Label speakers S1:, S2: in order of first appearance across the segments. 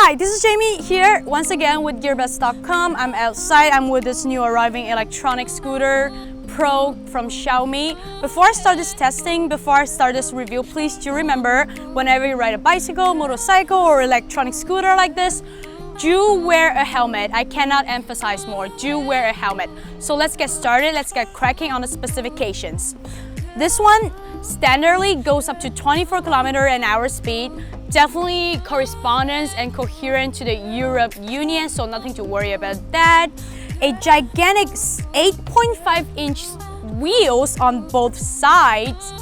S1: Hi, this is Jamie here once again with Gearbest.com. I'm outside. I'm with this new arriving electronic scooter Pro from Xiaomi. Before I start this testing, before I start this review, please do remember whenever you ride a bicycle, motorcycle, or electronic scooter like this, do wear a helmet. I cannot emphasize more. Do wear a helmet. So let's get started. Let's get cracking on the specifications. This one standardly goes up to 24 km/h speed. Definitely correspondence and coherent to the Europe Union, so nothing to worry about that. A gigantic 8.5-inch wheels on both sides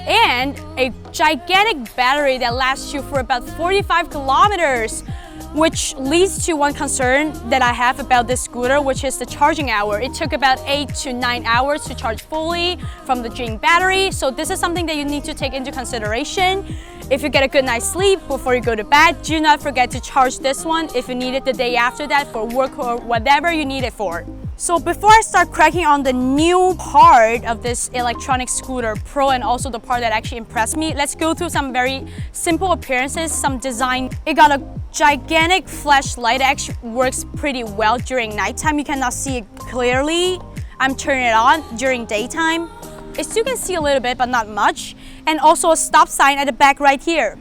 S1: and a gigantic battery that lasts you for about 45 kilometers, which leads to one concern that I have about this scooter, which is the charging hour. It took about 8 to 9 hours to charge fully from the drained battery, so this is something that you need to take into consideration. If you get a good night's sleep before you go to bed, do not forget to charge this one if you need it the day after that for work or whatever you need it for. So before I start cracking on the new part of this electronic scooter Pro and also the part that actually impressed me, let's go through some very simple appearances, some design. It got a gigantic flashlight that actually works pretty well during nighttime. You cannot see it clearly. I'm turning it on during daytime. You still can see a little bit, but not much. And also a stop sign at the back right here.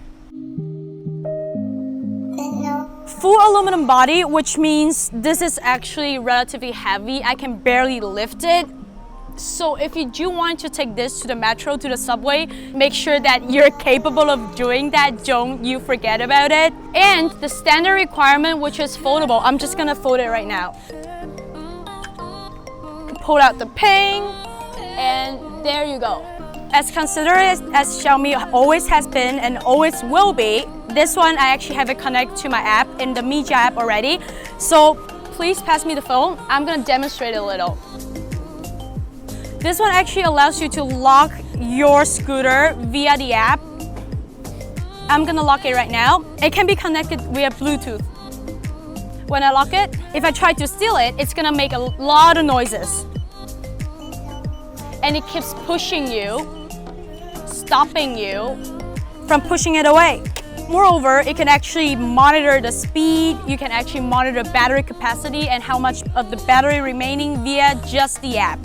S1: Full aluminum body, which means this is actually relatively heavy. I can barely lift it. So if you do want to take this to the metro, to the subway, make sure that you're capable of doing that. Don't you forget about it. And the standard requirement, which is foldable. I'm just gonna fold it right now. Pull out the pin, and there you go. As considerate as Xiaomi always has been and always will be, this one I actually have it connected to my app in the Media app already. So please pass me the phone. I'm gonna demonstrate a little. This one actually allows you to lock your scooter via the app. I'm gonna lock it right now. It can be connected via Bluetooth. When I lock it, if I try to steal it, it's gonna make a lot of noises. And it keeps pushing you, stopping you from pushing it away. Moreover, it can actually monitor the speed, you can actually monitor battery capacity and how much of the battery remaining via just the app.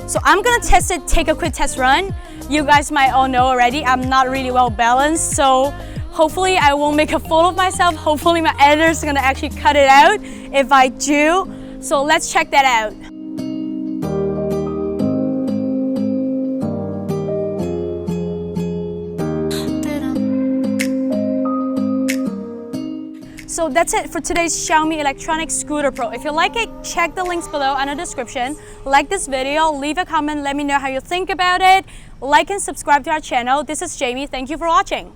S1: So I'm gonna test it, take a quick test run. You guys might all know already, I'm not really well balanced, so hopefully I won't make a fool of myself. Hopefully my editor's gonna actually cut it out if I do. So let's check that out. So that's it for today's Xiaomi Electronic Scooter Pro. If you like it, check the links below in the description. Like this video, leave a comment, let me know how you think about it. Like and subscribe to our channel. This is Jamie. Thank you for watching.